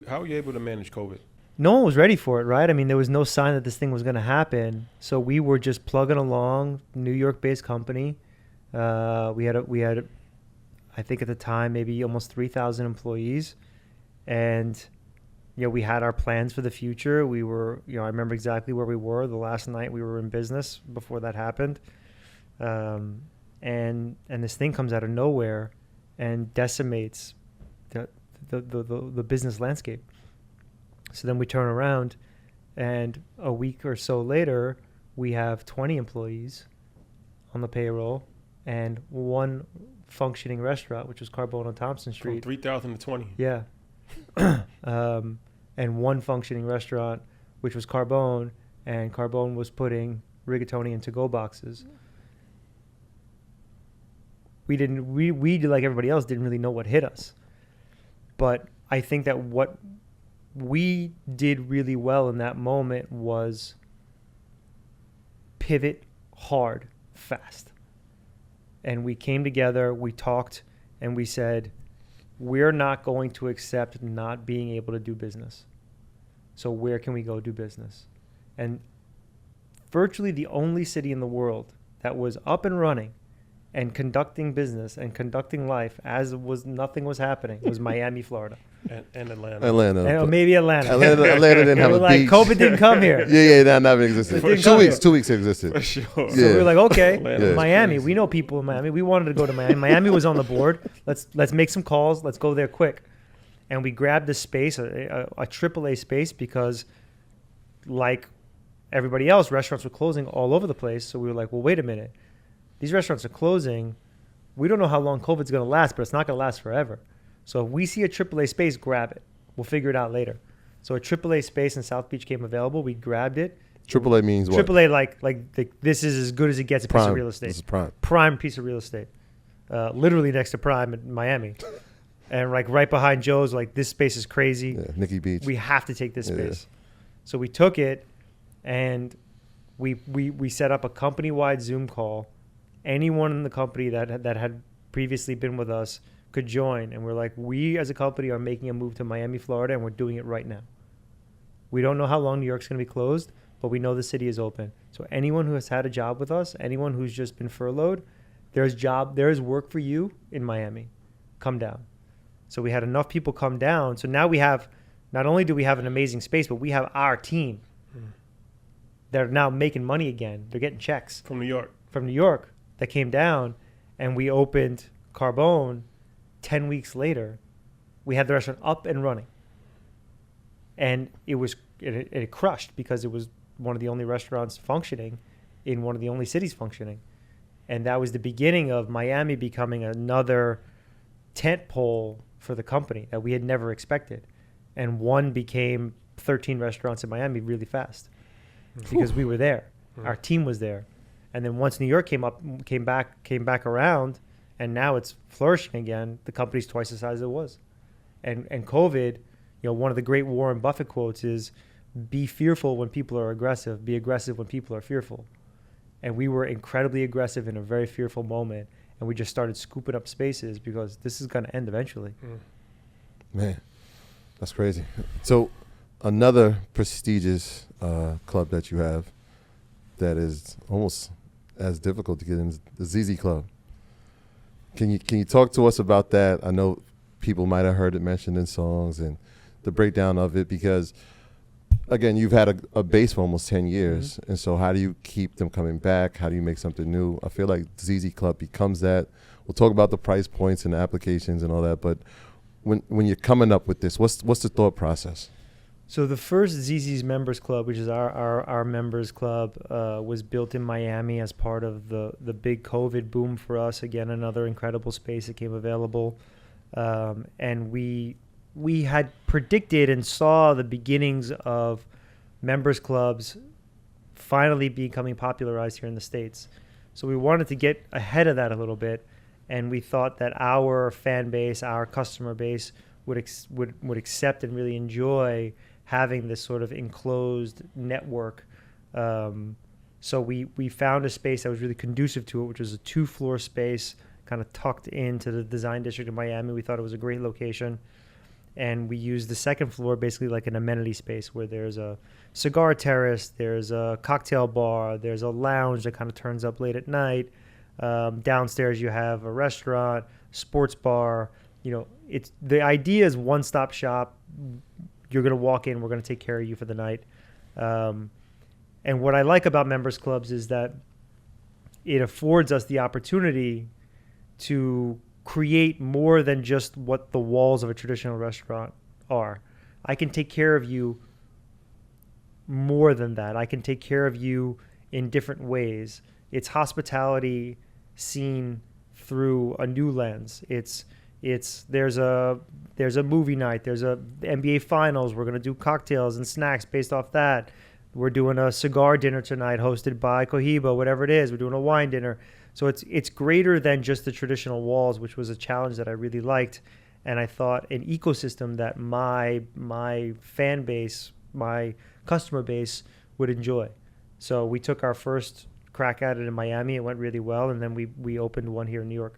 How were you able to manage COVID? No one was ready for it, right? I mean, there was no sign that this thing was going to happen. So we were just plugging along, New York-based company. We had, I think at the time, maybe almost 3,000 employees. And, we had our plans for the future. We were, I remember exactly where we were the last night we were in business before that happened. And this thing comes out of nowhere and decimates the business landscape. So then we turn around, and a week or so later, we have 20 employees on the payroll and one functioning restaurant, which was Carbone on Thompson Street. From 3,000 to 20. Yeah. And one functioning restaurant, which was Carbone, and Carbone was putting rigatoni in to-go boxes. We like everybody else, didn't really know what hit us. But I think that what we did really well in that moment was pivot hard, fast. And we came together, we talked, and we said, we're not going to accept not being able to do business. So where can we go do business? And virtually the only city in the world that was up and running and conducting business and conducting life as was nothing was happening was Miami, Florida. And Atlanta. And maybe Atlanta. Atlanta didn't have a beach. COVID didn't come here. That never existed. 2 weeks it existed. For sure. So we were like, okay, Yeah. Miami. We know people in Miami. We wanted to go to Miami. Miami was on the board. Let's make some calls. Let's go there quick. And we grabbed this space, a AAA space, because like everybody else, restaurants were closing all over the place. So we were like, well, wait a minute. These restaurants are closing. We don't know how long COVID's going to last, but it's not going to last forever. So if we see a AAA space, grab it. We'll figure it out later. So a AAA space in South Beach came available. We grabbed it. AAA means what? AAA, like this is as good as it gets, a piece of real estate. This is prime. Prime piece of real estate. Literally next to Prime in Miami. And like right behind Joe's, like this space is crazy. Yeah, Nikki Beach. We have to take this space. So we took it, and we set up a company-wide Zoom call. Anyone in the company that had previously been with us could join. And we're like, we as a company are making a move to Miami, Florida, and we're doing it right now. We don't know how long New York's going to be closed, but we know the city is open. So anyone who has had a job with us, anyone who's just been furloughed, there is work for you in Miami. Come down. So we had enough people come down. So now we have, not only do we have an amazing space, but we have our team. They're now making money again. They're getting checks. From New York. That came down, and we opened Carbone 10 weeks later. We had the restaurant up and running. And it crushed because it was one of the only restaurants functioning in one of the only cities functioning. And that was the beginning of Miami becoming another tent pole for the company that we had never expected. And one became 13 restaurants in Miami really fast because we were there. Our team was there. And then once New York came back around, and now it's flourishing again, the company's twice the size it was. And COVID, one of the great Warren Buffett quotes is, be fearful when people are aggressive, be aggressive when people are fearful. And we were incredibly aggressive in a very fearful moment, and we just started scooping up spaces because this is going to end eventually. Man, that's crazy. So another prestigious club that you have that is almost as difficult to get in, the ZZ Club. Can you talk to us about that? I know people might have heard it mentioned in songs and the breakdown of it, because again, you've had a base for almost 10 years. And so how do you keep them coming back? How do you make something new? I feel like ZZ Club becomes that. We'll talk about the price points and the applications and all that, but when you're coming up with this, what's the thought process? So the first ZZ's Members Club, which is our members club, was built in Miami as part of the big COVID boom for us. Again, another incredible space that came available. And we had predicted and saw the beginnings of members clubs finally becoming popularized here in the States. So we wanted to get ahead of that a little bit. And we thought that our fan base, our customer base would accept and really enjoy having this sort of enclosed network. So we found a space that was really conducive to it, which was a 2-floor space kind of tucked into the design district of Miami. We thought it was a great location. and we use the second floor basically like an amenity space where there's a cigar terrace, there's a cocktail bar, there's a lounge that kind of turns up late at night. Downstairs you have a restaurant, sports bar. You know, it's the idea is one-stop shop. You're going to walk in, we're going to take care of you for the night. And what I like about members clubs is that it affords us the opportunity to create more than just what the walls of a traditional restaurant are. I can take care of you more than that. I can take care of you in different ways. It's hospitality seen through a new lens. There's a movie night, there's a NBA finals, we're going to do cocktails and snacks based off that. We're doing a cigar dinner tonight hosted by Cohiba, whatever it is. We're doing a wine dinner. So it's greater than just the traditional walls, which was a challenge that I really liked. And I thought an ecosystem that my fan base, my customer base would enjoy. So we took our first crack at it in Miami. It went really well. And then we opened one here in New York.